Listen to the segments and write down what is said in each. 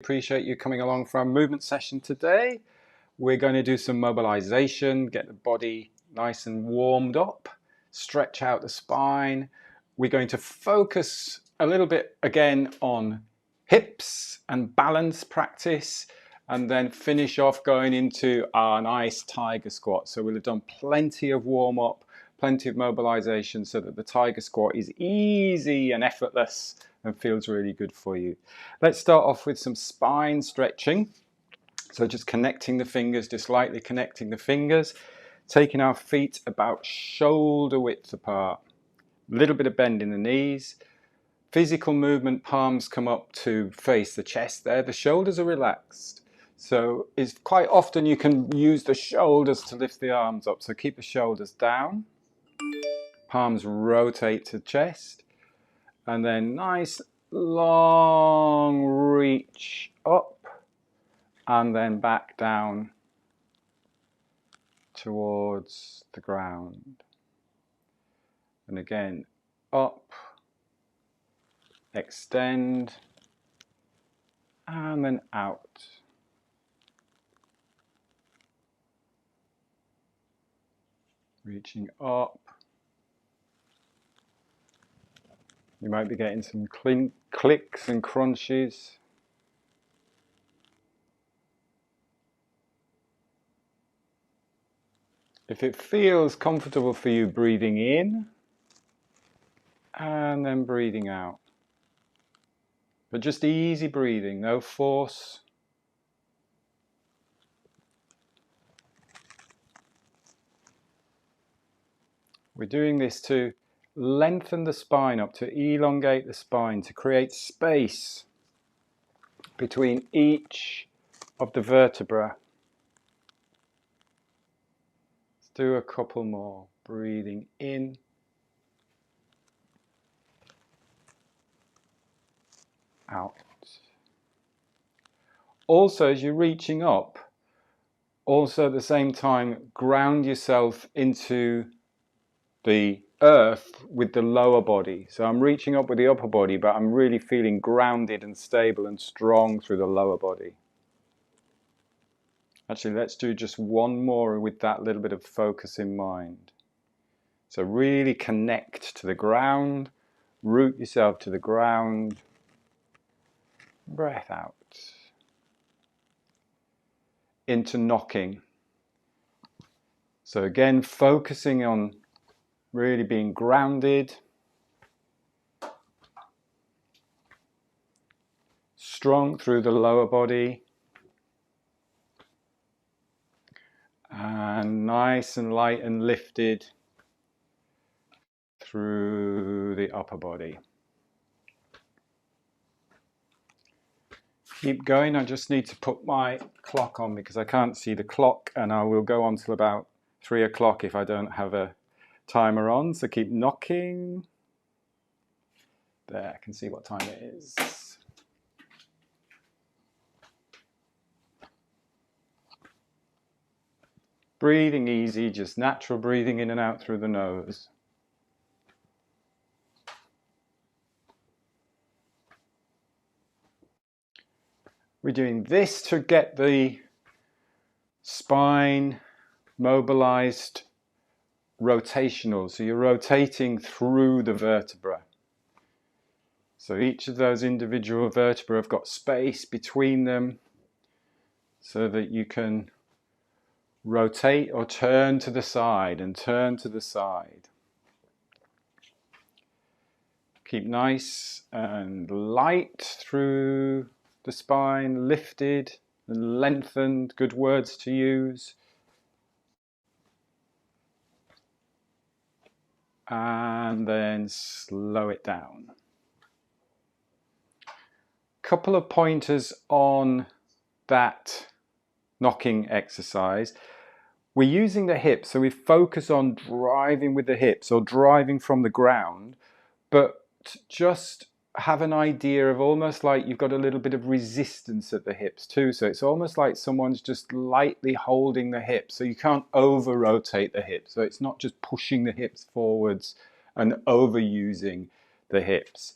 Appreciate you coming along for our movement session today. We're going to do some mobilization, get the body nice and warmed up, stretch out the spine. We're going to focus a little bit again on hips and balance practice, and then finish off going into our nice tiger squat. So we'll have done plenty of warm up, plenty of mobilization, so that the tiger squat is easy and effortless and feels really good for you. Let's start off with some spine stretching. So just connecting the fingers, just lightly connecting the fingers, taking our feet about shoulder width apart, a little bit of bend in the knees, physical movement, palms come up to face the chest there, the shoulders are relaxed. So it's quite often you can use the shoulders to lift the arms up, so keep the shoulders down, palms rotate to chest, and then nice long reach up and then back down towards the ground. And again, up, extend, and then out. Reaching up. You might be getting some clicks and crunches. If it feels comfortable for you, breathing in and then breathing out. But just easy breathing, no force. We're doing this to lengthen the spine up, to elongate the spine, to create space between each of the vertebrae. Let's do a couple more. Breathing in. Out. Also, as you're reaching up, also at the same time, ground yourself into the earth with the lower body. So I'm reaching up with the upper body, but I'm really feeling grounded and stable and strong through the lower body. Actually, let's do just one more with that little bit of focus in mind. So really connect to the ground, root yourself to the ground, breath out. Into knocking. So again, focusing on really being grounded, strong through the lower body, and nice and light and lifted through the upper body. Keep going. I just need to put my clock on because I can't see the clock, and I will go on till about 3 o'clock if I don't have a timer on. So keep knocking. There, I can see what time it is. Breathing easy, just natural breathing in and out through the nose. We're doing this to get the spine mobilized rotational. So you're rotating through the vertebra. So each of those individual vertebrae have got space between them so that you can rotate or turn to the side and turn to the side. Keep nice and light through the spine, lifted and lengthened, good words to use. And then slow it down. Couple of pointers on that knocking exercise. We're using the hips, so we focus on driving with the hips or driving from the ground, but just have an idea of almost like you've got a little bit of resistance at the hips too. So it's almost like someone's just lightly holding the hips. So you can't over rotate the hips. So it's not just pushing the hips forwards and overusing the hips.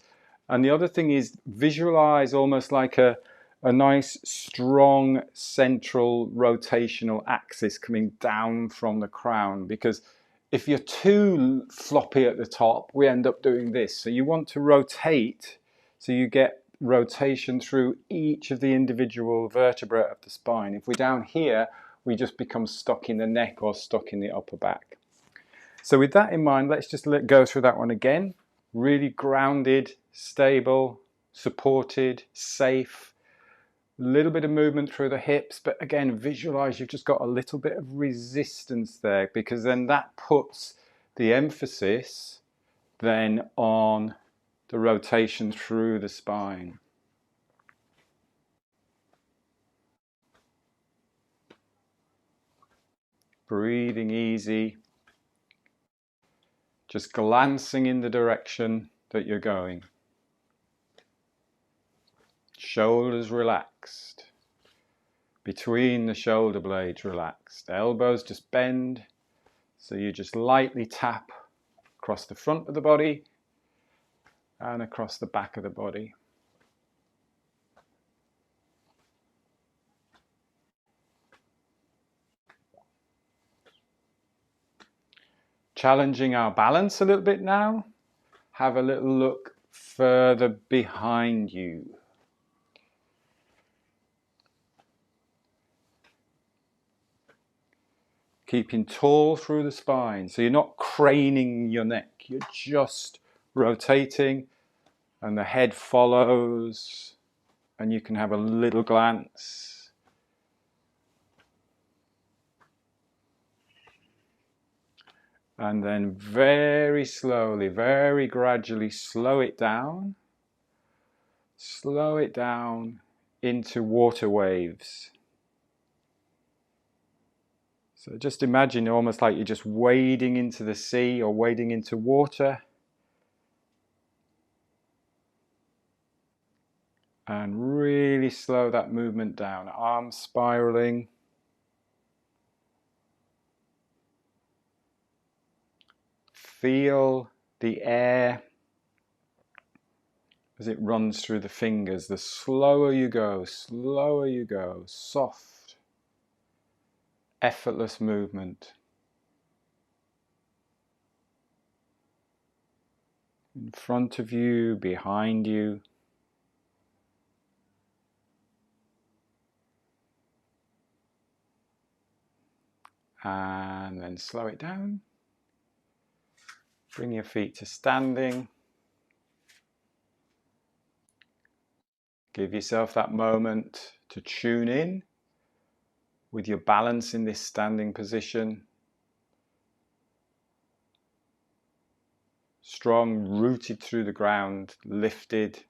And the other thing is visualize almost like a a nice strong central rotational axis coming down from the crown, because if you're too floppy at the top, we end up doing this. So you want to rotate so you get rotation through each of the individual vertebrae of the spine. If we're down here, we just become stuck in the neck or stuck in the upper back. So with that in mind, let's just go through that one again. Really grounded, stable, supported, safe. A little bit of movement through the hips, but again, visualize you've just got a little bit of resistance there, because then that puts the emphasis then on the rotation through the spine. Breathing easy, just glancing in the direction that you're going. Shoulders relaxed. Between the shoulder blades relaxed. Elbows just bend. So you just lightly tap across the front of the body and across the back of the body. Challenging our balance a little bit now. Have a little look further behind you. Keeping tall through the spine, so you're not craning your neck, you're just rotating and the head follows, and you can have a little glance. And then very slowly, very gradually slow it down. Slow it down into water waves. So just imagine almost like you're just wading into the sea or wading into water. And really slow that movement down. Arms spiraling. Feel the air as it runs through the fingers. The slower you go, soft, effortless movement. In front of you, behind you. And then slow it down. Bring your feet to standing. Give yourself that moment to tune in with your balance in this standing position. Strong, rooted through the ground, lifted,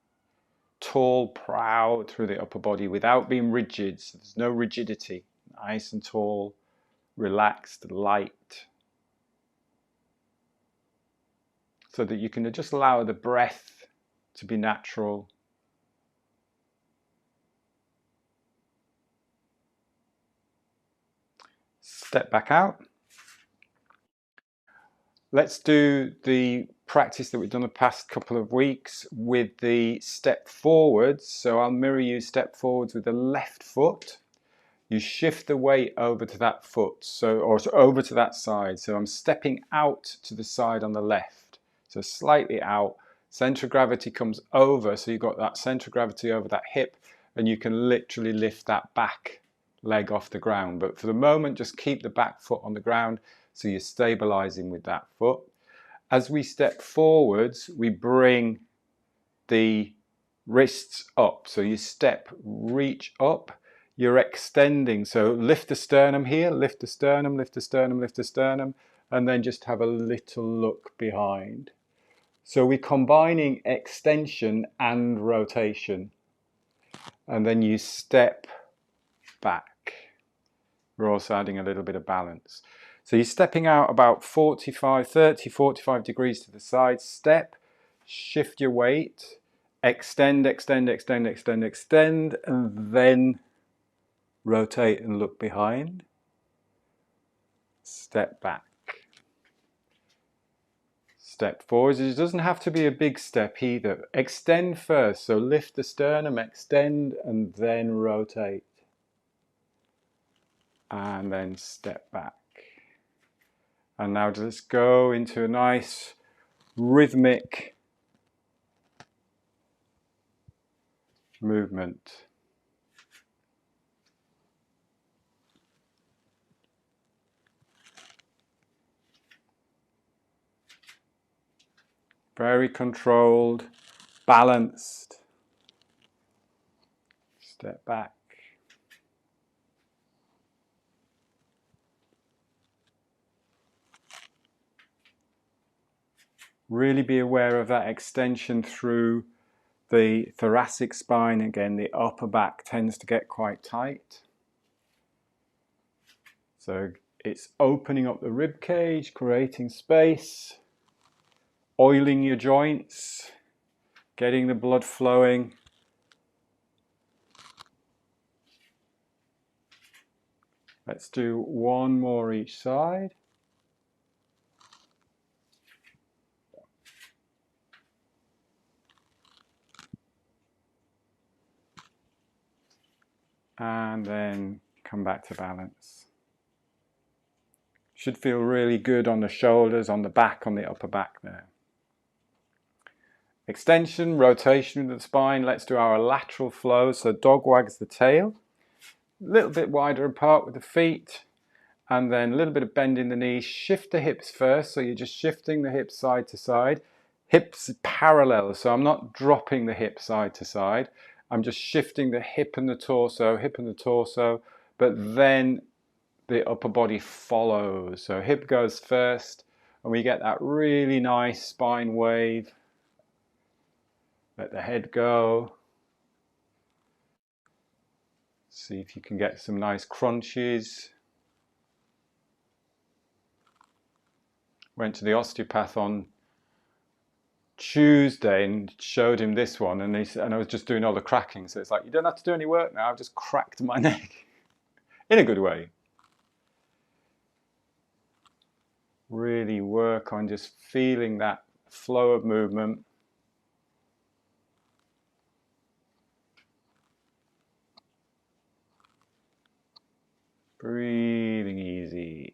tall, proud through the upper body without being rigid. So there's no rigidity. Nice and tall, relaxed, light. So that you can just allow the breath to be natural. Step back out. Let's do the practice that we've done the past couple of weeks with the step forwards. So I'll mirror you step forwards with the left foot. You shift the weight over to that foot, or over to that side. So I'm stepping out to the side on the left. So slightly out. Center of gravity comes over, so you've got that center of gravity over that hip, and you can literally lift that back leg off the ground. But for the moment, just keep the back foot on the ground, so you're stabilizing with that foot. As we step forwards, we bring the wrists up. So you step, reach up, you're extending. So lift the sternum here, lift the sternum, lift the sternum, lift the sternum, and then just have a little look behind. So we're combining extension and rotation. And then you step back. We're also adding a little bit of balance. So you're stepping out about 30, 45 degrees to the side. Step, shift your weight, extend, extend, extend, extend, extend, and then rotate and look behind. Step back. step forwards. It doesn't have to be a big step either. Extend first, so lift the sternum, extend, and then rotate. And then step back. And now just go into a nice rhythmic movement. Very controlled, balanced. Step back. Really be aware of that extension through the thoracic spine. Again, the upper back tends to get quite tight. So it's opening up the rib cage, creating space, oiling your joints, getting the blood flowing. Let's do one more each side. And then come back to balance. Should feel really good on the shoulders, on the back, on the upper back there. Extension, rotation of the spine. Let's do our lateral flow. So dog wags the tail. A little bit wider apart with the feet. And then a little bit of bend in the knees. Shift the hips first. So you're just shifting the hips side to side. Hips parallel. So I'm not dropping the hip side to side. I'm just shifting the hip and the torso, but then the upper body follows. So hip goes first, and we get that really nice spine wave. Let the head go. See if you can get some nice crunches. Went to the osteopath on Tuesday and showed him this one, and I was just doing all the cracking. So it's like, you don't have to do any work now. I've just cracked my neck in a good way. Really work on just feeling that flow of movement. Breathing easy.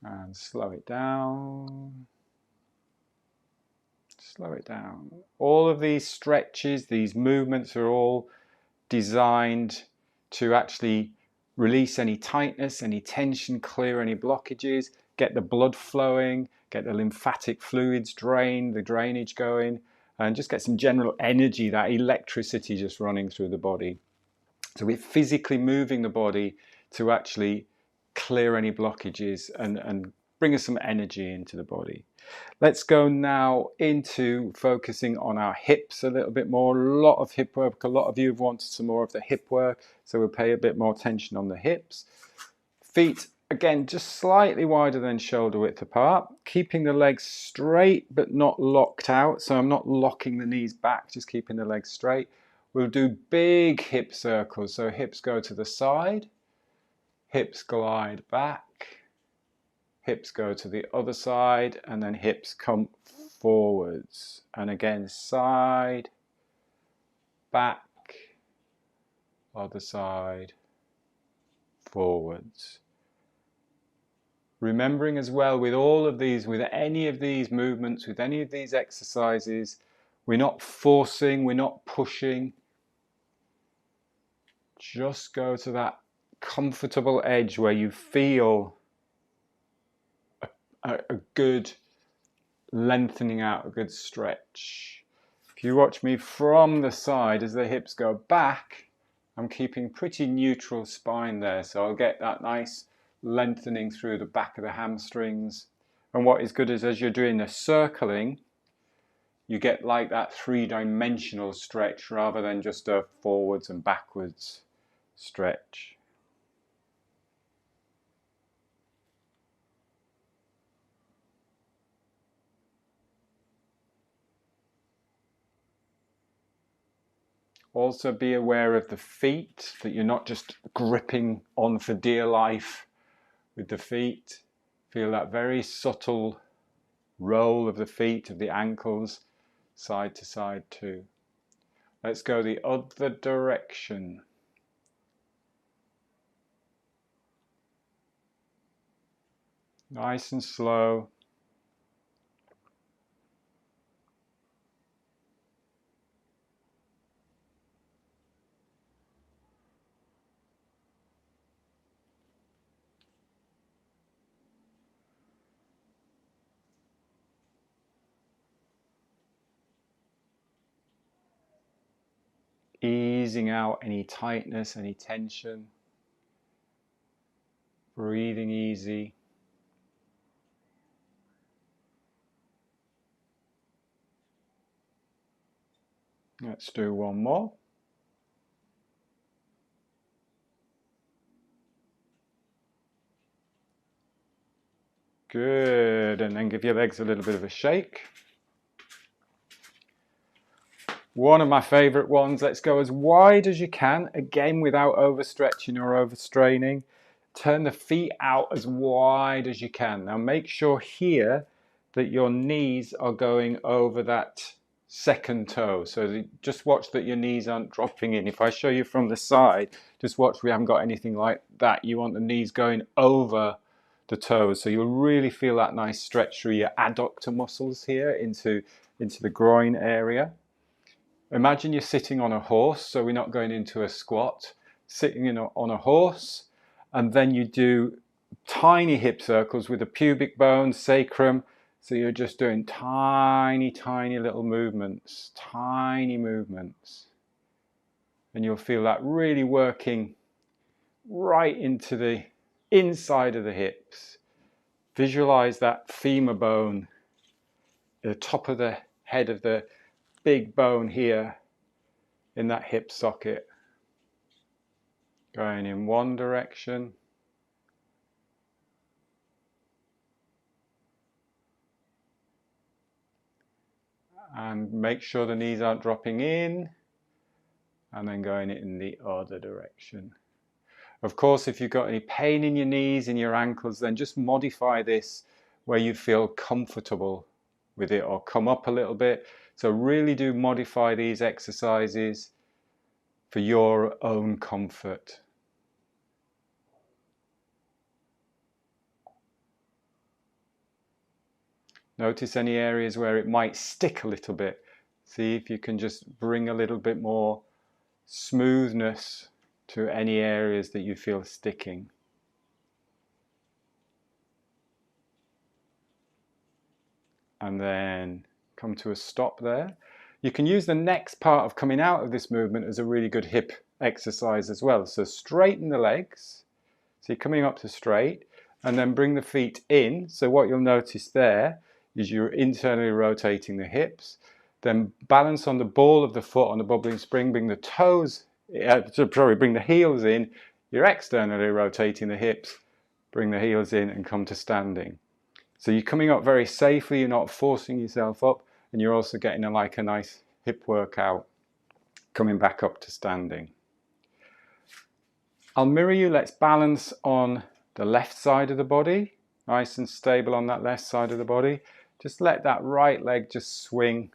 And slow it down. Slow it down. All of these stretches, these movements are all designed to actually release any tightness, any tension, clear any blockages, get the blood flowing, get the lymphatic fluids drained, the drainage going, and just get some general energy, that electricity just running through the body. So we're physically moving the body to actually clear any blockages and bring us some energy into the body. Let's go now into focusing on our hips a little bit more. A lot of hip work. A lot of you have wanted some more of the hip work, so we'll pay a bit more attention on the hips. Feet, again, just slightly wider than shoulder width apart, keeping the legs straight but not locked out. So I'm not locking the knees back, just keeping the legs straight. We'll do big hip circles. So hips go to the side, hips glide back, hips go to the other side, and then hips come forwards. And again, side, back, other side, forwards. Remembering as well with all of these, with any of these movements, with any of these exercises, we're not forcing, we're not pushing. Just go to that comfortable edge where you feel a good lengthening out, a good stretch. If you watch me from the side as the hips go back, I'm keeping pretty neutral spine there, so I'll get that nice lengthening through the back of the hamstrings. And what is good is as you're doing the circling, you get like that three-dimensional stretch rather than just a forwards and backwards stretch. Also be aware of the feet, that you're not just gripping on for dear life with the feet. Feel that very subtle roll of the feet, of the ankles, side to side too. Let's go the other direction. Nice and slow. Easing out any tightness, any tension. Breathing easy. Let's do one more. Good, and then give your legs a little bit of a shake. One of my favorite ones, let's go as wide as you can, again without overstretching or overstraining. Turn the feet out as wide as you can. Now make sure here that your knees are going over that second toe. So just watch that your knees aren't dropping in. If I show you from the side, just watch we haven't got anything like that. You want the knees going over the toes. So you'll really feel that nice stretch through your adductor muscles here into the groin area. Imagine you're sitting on a horse, so we're not going into a squat, sitting on a horse, and then you do tiny hip circles with the pubic bone, sacrum, so you're just doing tiny, tiny little movements, tiny movements. And you'll feel that really working right into the inside of the hips. Visualize that femur bone, the top of the head of the big bone here in that hip socket, going in one direction and make sure the knees aren't dropping in, and then going in the other direction. Of course, if you've got any pain in your knees, in your ankles, then just modify this where you feel comfortable with it, or come up a little bit. So really do modify these exercises for your own comfort. Notice any areas where it might stick a little bit. See if you can just bring a little bit more smoothness to any areas that you feel sticking. And then come to a stop there. You can use the next part of coming out of this movement as a really good hip exercise as well. So straighten the legs. So you're coming up to straight, and then bring the feet in. So what you'll notice there is you're internally rotating the hips. Then balance on the ball of the foot on the bubbling spring. Bring the toes, bring the heels in. You're externally rotating the hips. Bring the heels in and come to standing. So you're coming up very safely, you're not forcing yourself up, and you're also getting a nice hip workout coming back up to standing. I'll mirror you. Let's balance on the left side of the body, nice and stable on that left side of the body. Just let that right leg just swing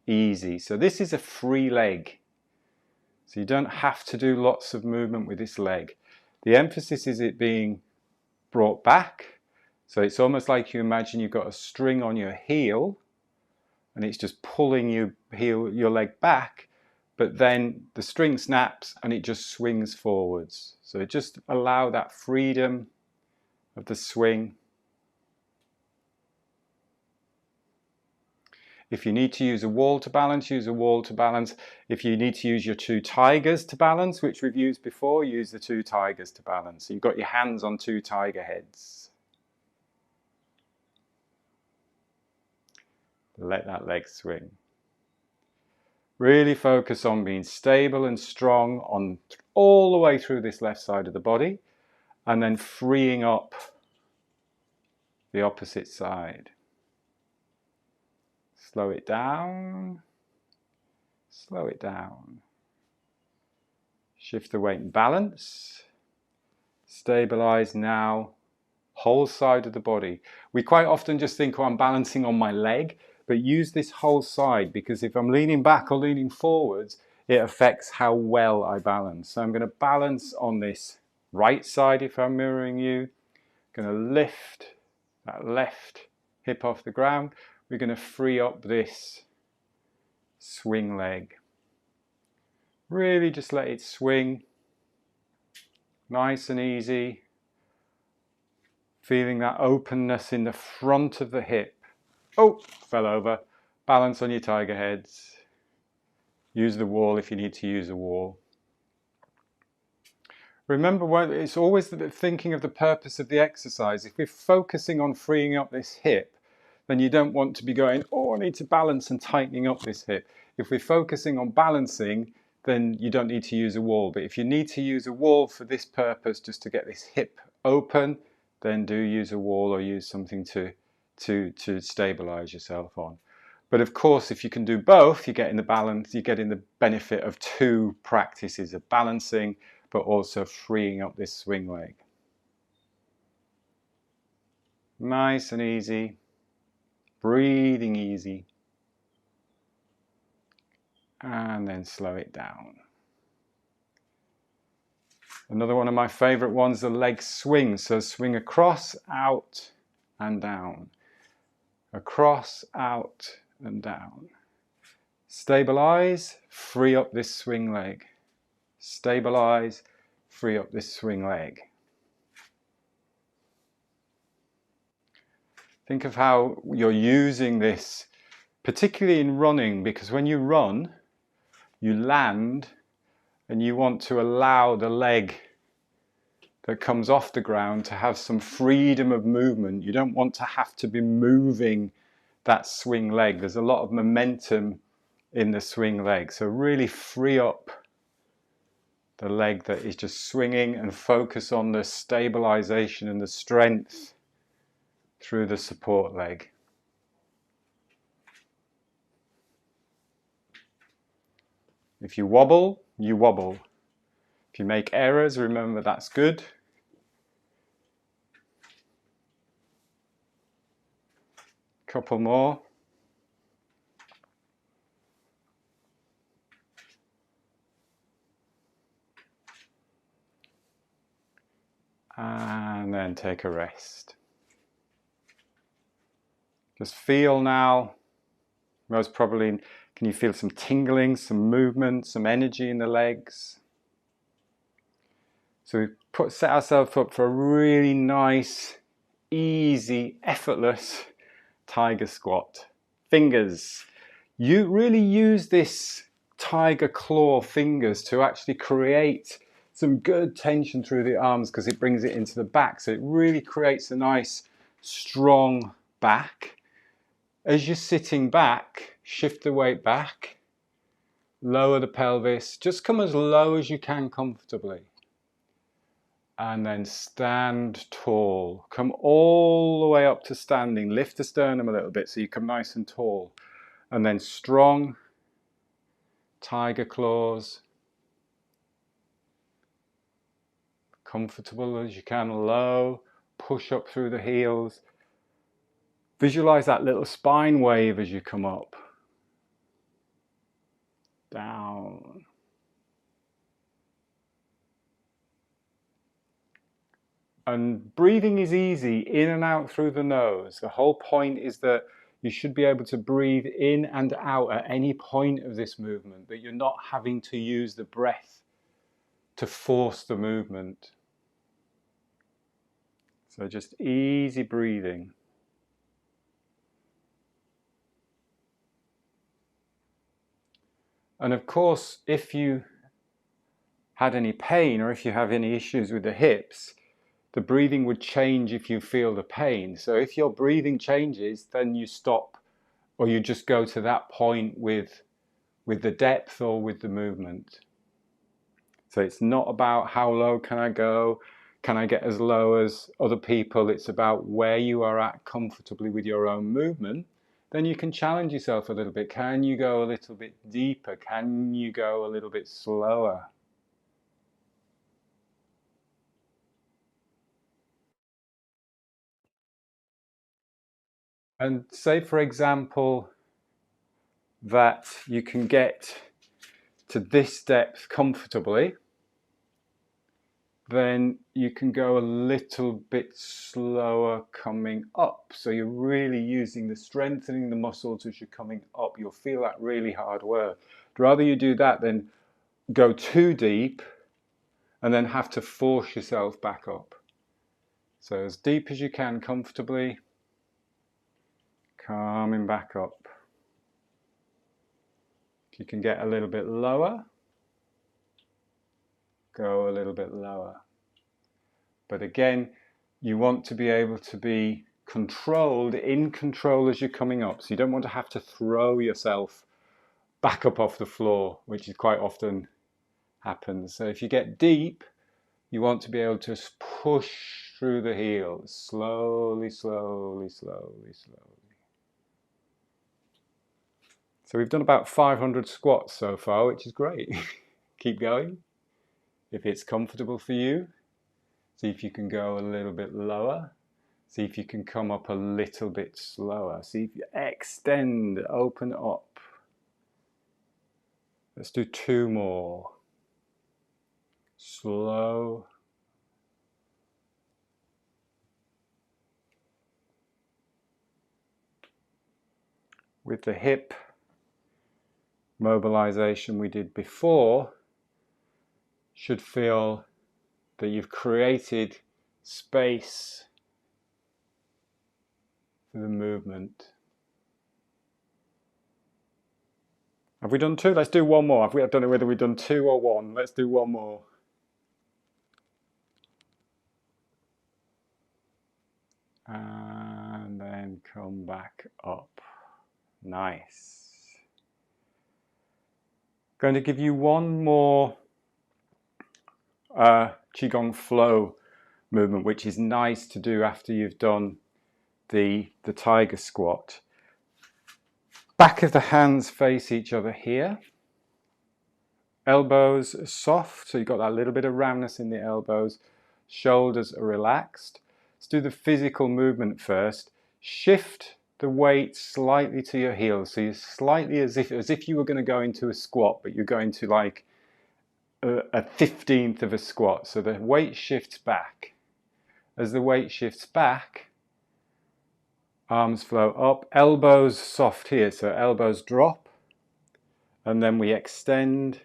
easy. So this is a free leg, so you don't have to do lots of movement with this leg. The emphasis is it being brought back. So it's almost like you imagine you've got a string on your heel and it's just pulling your leg back, but then the string snaps and it just swings forwards. So just allow that freedom of the swing. If you need to use a wall to balance, use a wall to balance. If you need to use your two tigers to balance, which we've used before, use the two tigers to balance. So you've got your hands on two tiger heads. Let that leg swing. Really focus on being stable and strong all the way through this left side of the body, and then freeing up the opposite side. Slow it down. Slow it down. Shift the weight and balance. Stabilize now. Whole side of the body. We quite often just think, oh, I'm balancing on my leg, but use this whole side, because if I'm leaning back or leaning forwards, it affects how well I balance. So I'm going to balance on this right side if I'm mirroring you. I'm going to lift that left hip off the ground. We're going to free up this swing leg. Really just let it swing. Nice and easy. Feeling that openness in the front of the hip. Oh, fell over. Balance on your tiger heads. Use the wall if you need to use a wall. Remember, it's always thinking of the purpose of the exercise. If we're focusing on freeing up this hip, then you don't want to be going, oh, I need to balance and tightening up this hip. If we're focusing on balancing, then you don't need to use a wall. But if you need to use a wall for this purpose, just to get this hip open, then do use a wall or use something to stabilize yourself on. But of course, if you can do both, you're getting the balance, you're getting the benefit of two practices of balancing, but also freeing up this swing leg. Nice and easy, breathing easy, and then slow it down. Another one of my favorite ones, the leg swing. So swing across, out, and down. Across, out, and down. Stabilize, free up this swing leg. Stabilize, free up this swing leg. Think of how you're using this, particularly in running, because when you run, you land and you want to allow the leg that comes off the ground to have some freedom of movement. You don't want to have to be moving that swing leg. There's a lot of momentum in the swing leg. So really free up the leg that is just swinging and focus on the stabilization and the strength through the support leg. If you wobble, you wobble. If you make errors, remember that's good. Couple more. And then take a rest. Just feel now, most probably, can you feel some tingling, some movement, some energy in the legs? So we set ourselves up for a really nice, easy, effortless tiger squat. Fingers. You really use this tiger claw fingers to actually create some good tension through the arms, because it brings it into the back. So it really creates a nice, strong back. As you're sitting back, shift the weight back, lower the pelvis, just come as low as you can comfortably. And then stand tall. Come all the way up to standing. Lift the sternum a little bit so you come nice and tall. And then strong tiger claws. Comfortable as you can, low. Push up through the heels. Visualize that little spine wave as you come up. Down. And breathing is easy, in and out through the nose. The whole point is that you should be able to breathe in and out at any point of this movement, that you're not having to use the breath to force the movement. So just easy breathing. And of course, if you had any pain or if you have any issues with the hips, the breathing would change if you feel the pain. So if your breathing changes, then you stop, or you just go to that point with the depth or with the movement. So it's not about how low can I go, can I get as low as other people. It's about where you are at comfortably with your own movement. then you can challenge yourself a little bit. Can you go a little bit deeper? Can you go a little bit slower? And say, for example, that you can get to this depth comfortably, then you can go a little bit slower coming up. So you're really using strengthening the muscles as you're coming up. You'll feel that really hard work. Rather you do that than go too deep and then have to force yourself back up. So as deep as you can comfortably, coming back up. If you can get a little bit lower, go a little bit lower. But again, you want to be able to be controlled, in control as you're coming up. So you don't want to have to throw yourself back up off the floor, which is quite often happens. So if you get deep, you want to be able to push through the heels, slowly, slowly, slowly, slowly. So we've done about 500 squats so far, which is great. Keep going. If it's comfortable for you, see if you can go a little bit lower. See if you can come up a little bit slower. See if you extend, open up. Let's do 2 more. Slow. With the hip mobilization we did before, should feel that you've created space for the movement. Have we done 2? Let's do 1 more. I don't know whether we've done 2 or 1. Let's do 1 more. And then come back up. Nice. Going to give you 1 more Qigong flow movement, which is nice to do after you've done the tiger squat. Back of the hands face each other here. Elbows are soft, so you've got that little bit of roundness in the elbows. Shoulders are relaxed. Let's do the physical movement first. Shift the weight slightly to your heels. So you're slightly as if you were going to go into a squat, but you're going to like a 15th of a squat. So the weight shifts back. As the weight shifts back, arms flow up, elbows soft here. So elbows drop, and then we extend.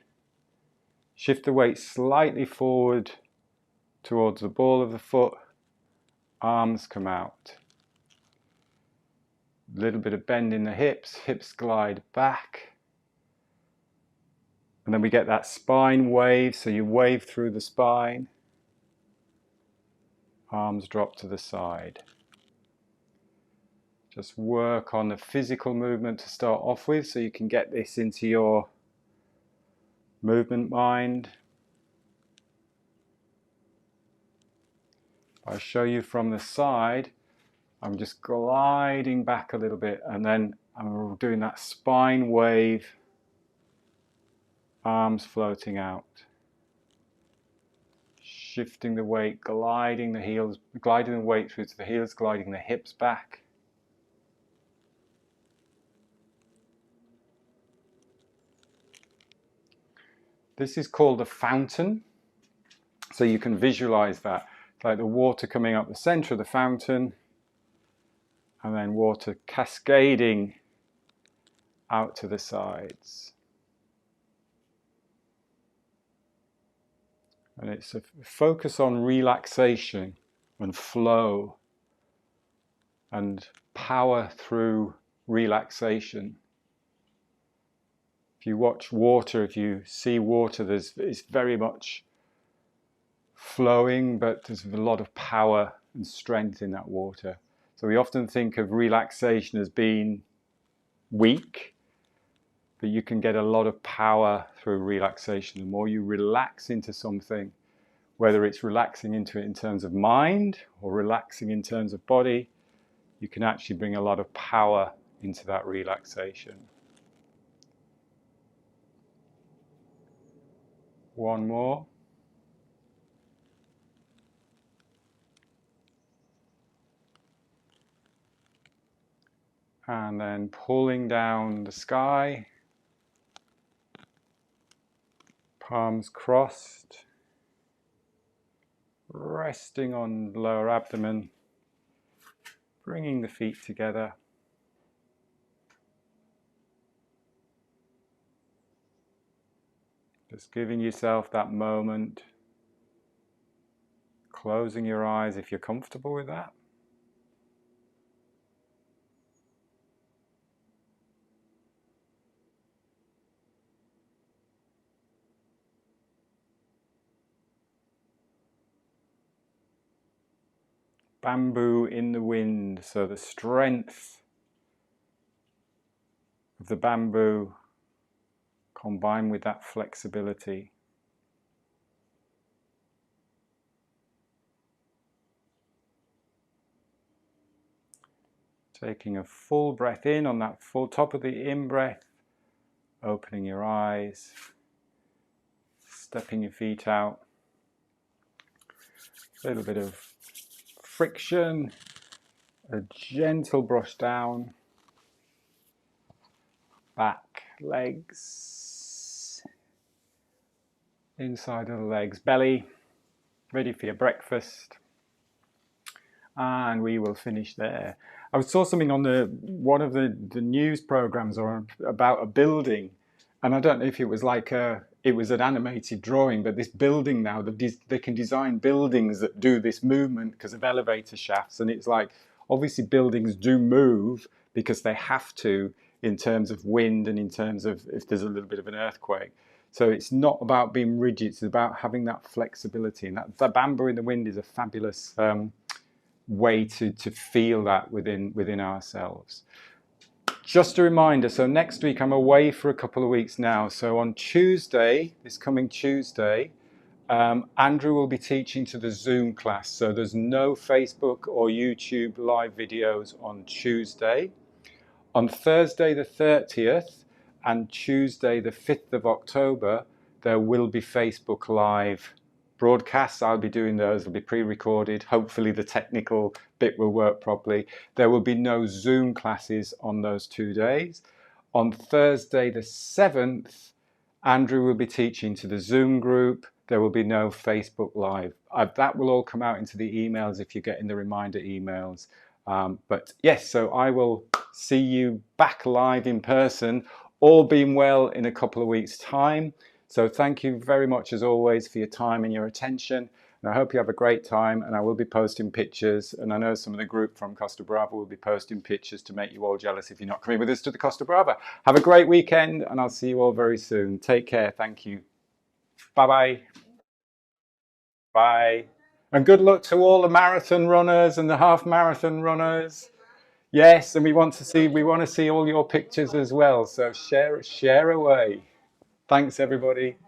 Shift the weight slightly forward towards the ball of the foot. Arms come out. A little bit of bend in the hips. Hips glide back. And then we get that spine wave. So you wave through the spine. Arms drop to the side. Just work on the physical movement to start off with so you can get this into your movement mind. I'll show you from the side. I'm just gliding back a little bit and then I'm doing that spine wave, arms floating out. Shifting the weight, gliding the heels, gliding the weight through to the heels, gliding the hips back. This is called a fountain. So you can visualize that, like the water coming up the center of the fountain and then water cascading out to the sides. And it's a focus on relaxation and flow and power through relaxation. If you watch water, if you see water, it's very much flowing, but there's a lot of power and strength in that water. So we often think of relaxation as being weak, but you can get a lot of power through relaxation. The more you relax into something, whether it's relaxing into it in terms of mind or relaxing in terms of body, you can actually bring a lot of power into that relaxation. One more. And then pulling down the sky, palms crossed, resting on lower abdomen, bringing the feet together. Just giving yourself that moment, closing your eyes if you're comfortable with that. Bamboo in the wind, so the strength of the bamboo combined with that flexibility. Taking a full breath in on that full top of the in-breath, opening your eyes, stepping your feet out. A little bit of friction, a gentle brush down, back, legs, inside of the legs, belly, ready for your breakfast. And we will finish there. I saw something on one of the news programs about a building, and I don't know if it was it was an animated drawing, but this building now, they can design buildings that do this movement because of elevator shafts, and it's like, obviously buildings do move because they have to in terms of wind and in terms of if there's a little bit of an earthquake. So it's not about being rigid, it's about having that flexibility, and that bamboo in the wind is a fabulous way to feel that within ourselves. Just a reminder, so next week I'm away for a couple of weeks now. So on Tuesday, this coming Tuesday, Andrew will be teaching to the Zoom class. So there's no Facebook or YouTube live videos on Tuesday. On Thursday the 30th and Tuesday the 5th of October, there will be Facebook live broadcasts. I'll be doing those. They'll be pre-recorded. Hopefully the technical bit will work properly. There will be no Zoom classes on those 2 days. On Thursday the 7th, Andrew will be teaching to the Zoom group. There will be no Facebook Live. That will all come out into the emails if you're getting the reminder emails. But yes, so I will see you back live in person, all being well, in a couple of weeks' time. So thank you very much as always for your time and your attention. And I hope you have a great time, and I will be posting pictures. And I know some of the group from Costa Brava will be posting pictures to make you all jealous if you're not coming with us to the Costa Brava. Have a great weekend, and I'll see you all very soon. Take care. Thank you. Bye-bye. Bye. And good luck to all the marathon runners and the half marathon runners. Yes, and we want to see all your pictures as well. So share away. Thanks, everybody.